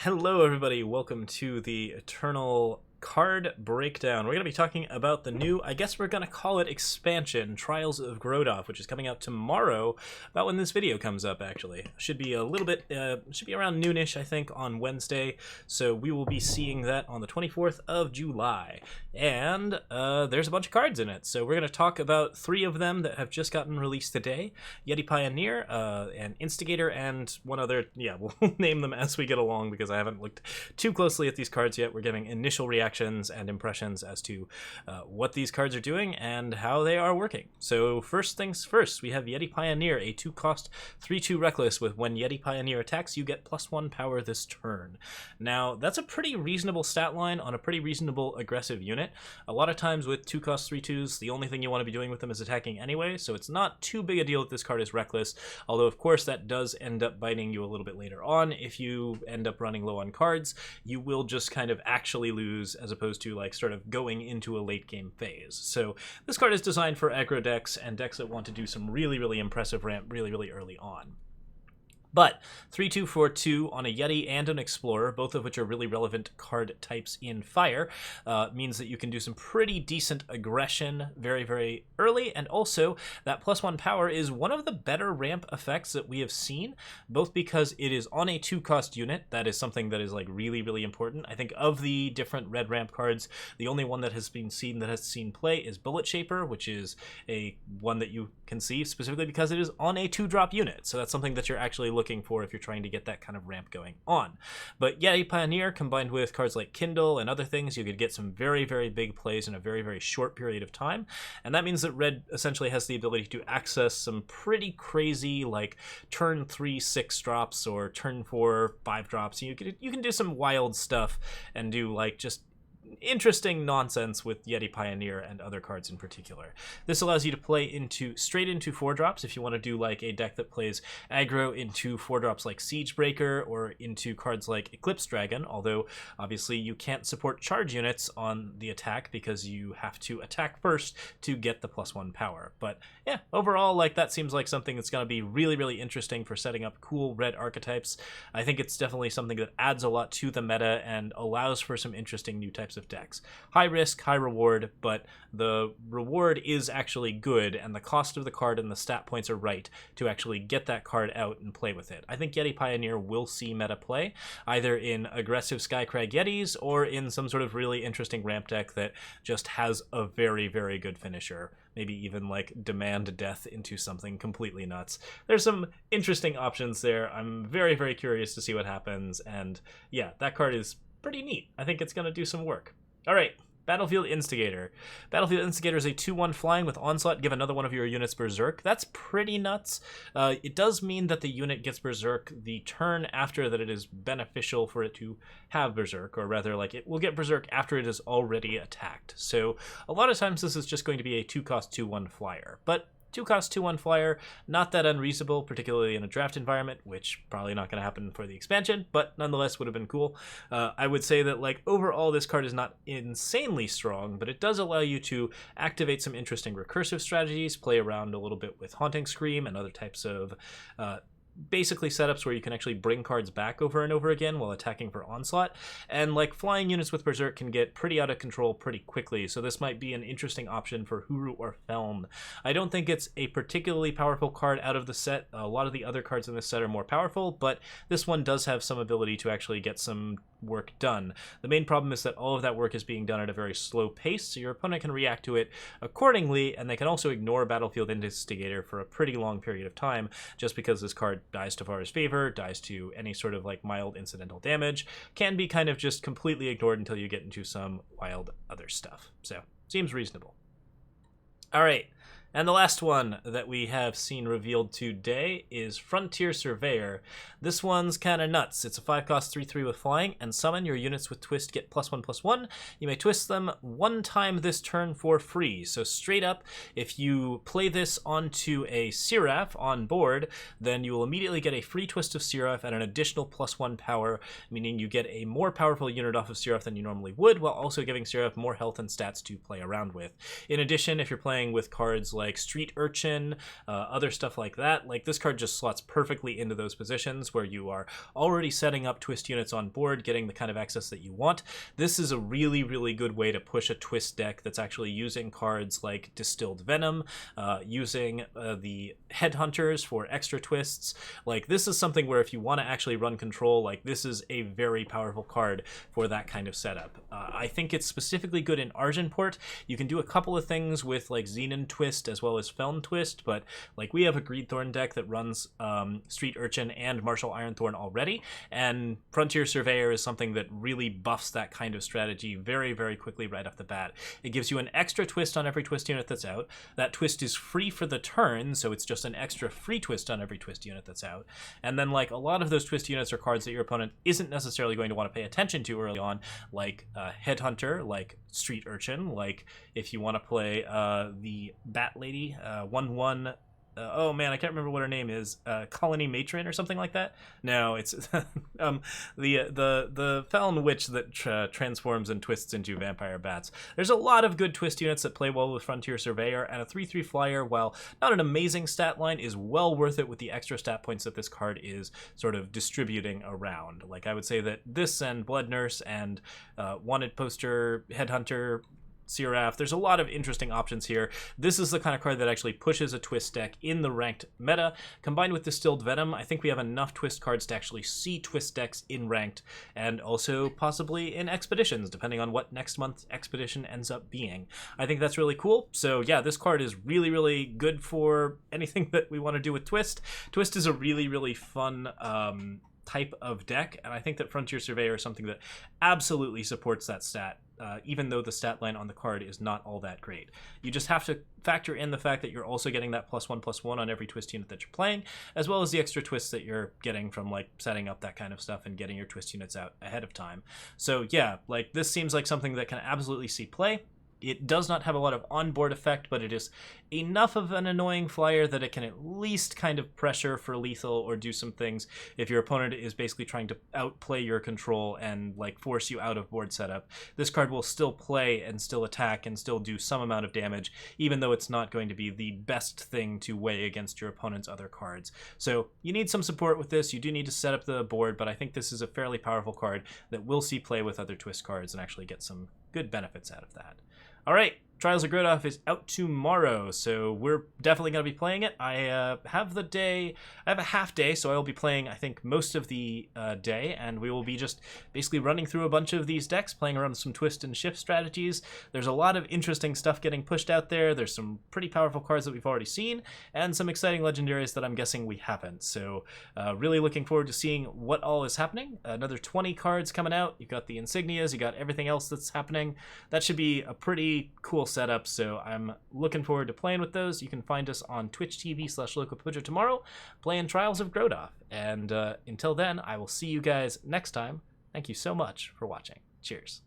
Hello, everybody. Welcome to the Eternal Card Breakdown. We're going to be talking about the new, I guess we're going to call it expansion, Trials of Grodov, which is coming out tomorrow, about when this video comes up, actually. Should be a little bit, should be around noonish, I think, on Wednesday, so we will be seeing that on the 24th of July. And there's a bunch of cards in it, so we're going to talk about 3 of them that have just gotten released today. Yeti Pioneer, and Instigator, and one other. Yeah, we'll name them as we get along because I haven't looked too closely at these cards yet. We're giving initial reactions and impressions as to what these cards are doing and how they are working. So first things first, we have Yeti Pioneer, a 2-cost 3/2 Reckless with when Yeti Pioneer attacks, you get +1 power this turn. Now, that's a pretty reasonable stat line on a pretty reasonable aggressive unit. A lot of times with 2-cost 3/2s, the only thing you want to be doing with them is attacking anyway, so it's not too big a deal if this card is Reckless, although of course that does end up biting you a little bit later on. If you end up running low on cards, you will just kind of actually lose as opposed to like sort of going into a late game phase. So this card is designed for aggro decks and decks that want to do some really impressive ramp really early on. But 3/2 for 2 on a Yeti and an Explorer, both of which are really relevant card types in Fire, means that you can do some pretty decent aggression very early, and also that +1 power is one of the better ramp effects that we have seen, both because it is on a 2-cost unit. That is something that is like really important. I think of the different red ramp cards, the only one that has been seen that has seen play is Bullet Shaper, which is a one that you can see specifically because it is on a 2-drop unit. So that's something that you're actually looking for if you're trying to get that kind of ramp going on. But Yeti Pioneer combined with cards like Kindle and other things, you could get some very big plays in a very short period of time, and that means that red essentially has the ability to access some pretty crazy like turn 3 6 drops or turn 4 5 drops. You can do some wild stuff and do like just interesting nonsense with Yeti Pioneer and other cards in particular. This allows you to play straight into 4-drops if you want to do like a deck that plays aggro into 4-drops like Siegebreaker or into cards like Eclipse Dragon, although obviously you can't support charge units on the attack because you have to attack first to get the +1 power. But yeah, overall, like that seems like something that's going to be really interesting for setting up cool red archetypes. I think it's definitely something that adds a lot to the meta and allows for some interesting new types of decks. High risk, high reward, but the reward is actually good, and the cost of the card and the stat points are right to actually get that card out and play with it. I think Yeti Pioneer will see meta play, either in aggressive Skycrag Yetis or in some sort of really interesting ramp deck that just has a very good finisher. Maybe even like demand death into something completely nuts. There's some interesting options there. I'm very curious to see what happens, and yeah, that card is pretty neat. I think it's going to do some work. All right, Battlefield Instigator. Battlefield Instigator is a 2/1 flying with Onslaught. Give another one of your units Berserk. That's pretty nuts. It does mean that the unit gets Berserk the turn after that it is beneficial for it to have Berserk, or rather, like it will get Berserk after it is already attacked. So a lot of times this is just going to be a 2-cost 2/1 flyer, but 2-cost 2/1 flyer, not that unreasonable, particularly in a draft environment, which probably not going to happen for the expansion, but nonetheless would have been cool. I would say that like overall this card is not insanely strong, but it does allow you to activate some interesting recursive strategies, play around a little bit with Haunting Scream and other types of basically setups where you can actually bring cards back over and over again while attacking for Onslaught, and like flying units with Berserk can get pretty out of control pretty quickly, so this might be an interesting option for Huru or Feln. I don't think it's a particularly powerful card out of the set. A lot of the other cards in this set are more powerful, but this one does have some ability to actually get some work done. The main problem is that all of that work is being done at a very slow pace, so your opponent can react to it accordingly, and they can also ignore Battlefield Instigator for a pretty long period of time just because this card dies to Vara's favor, dies to any sort of like mild incidental damage, can be kind of just completely ignored until you get into some wild other stuff. So, seems reasonable. All right. And the last one that we have seen revealed today is Frontier Surveyor. This one's kind of nuts. It's a 5-cost 3/3 with flying, and summon your units with twist get +1/+1. You may twist them 1 time this turn for free. So straight up, if you play this onto a Seraph on board, then you will immediately get a free twist of Seraph at an additional +1 power, meaning you get a more powerful unit off of Seraph than you normally would, while also giving Seraph more health and stats to play around with. In addition, if you're playing with cards like Street Urchin, other stuff like that. Like, this card just slots perfectly into those positions where you are already setting up twist units on board, getting the kind of access that you want. This is a really, really good way to push a twist deck that's actually using cards like Distilled Venom, using the Headhunters for extra twists. Like, this is something where if you want to actually run control, like, this is a very powerful card for that kind of setup. I think it's specifically good in Argenport. You can do a couple of things with like Xenon Twist as well as Feln Twist, but like, we have a Greedthorn deck that runs Street Urchin and Martial Ironthorn already, and Frontier Surveyor is something that really buffs that kind of strategy very, very quickly right off the bat. It gives you an extra twist on every twist unit that's out. That twist is free for the turn, so it's just an extra free twist on every twist unit that's out. And then like, a lot of those twist units are cards that your opponent isn't necessarily going to want to pay attention to early on, like Headhunter, like Street Urchin, like if you want to play the Bat Lady, 1/1. Oh man, I can't remember what her name is. Colony Matron or something like that. No, it's the Feln Witch that transforms and twists into vampire bats. There's a lot of good twist units that play well with Frontier Surveyor, and a 3/3 flyer, while not an amazing stat line, is well worth it with the extra stat points that this card is sort of distributing around. Like, I would say that this and Blood Nurse and Wanted Poster, Headhunter, Seraph, there's a lot of interesting options here. This is the kind of card that actually pushes a twist deck in the ranked meta. Combined with Distilled Venom, I think we have enough twist cards to actually see twist decks in ranked, and also possibly in expeditions, depending on what next month's expedition ends up being. I think that's really cool. So yeah, this card is really, really good for anything that we want to do with twist. Twist is a really, really fun type of deck, and I think that Frontier Surveyor is something that absolutely supports that stat, even though the stat line on the card is not all that great. You just have to factor in the fact that you're also getting that +1/+1 on every twist unit that you're playing, as well as the extra twists that you're getting from like setting up that kind of stuff and getting your twist units out ahead of time. So yeah, like, this seems like something that can absolutely see play. It does not have a lot of onboard effect, but it is enough of an annoying flyer that it can at least kind of pressure for lethal or do some things if your opponent is basically trying to outplay your control and like force you out of board setup. This card will still play and still attack and still do some amount of damage, even though it's not going to be the best thing to weigh against your opponent's other cards. So you need some support with this. You do need to set up the board, but I think this is a fairly powerful card that will see play with other twist cards and actually get some good benefits out of that. All right, Trials of Grodov is out tomorrow, so we're definitely going to be playing it. I have a half day, so I will be playing, I think, most of the day, and we will be just basically running through a bunch of these decks, playing around some twist and shift strategies. There's a lot of interesting stuff getting pushed out there. There's some pretty powerful cards that we've already seen, and some exciting legendaries that I'm guessing we haven't. So really looking forward to seeing what all is happening. Another 20 cards coming out. You've got the insignias, you got everything else that's happening. That should be a pretty cool setup, so I'm looking forward to playing with those. You can find us on Twitch TV/LocalPudger tomorrow, playing Trials of Grodov. And until then, I will see you guys next time. Thank you so much for watching. Cheers.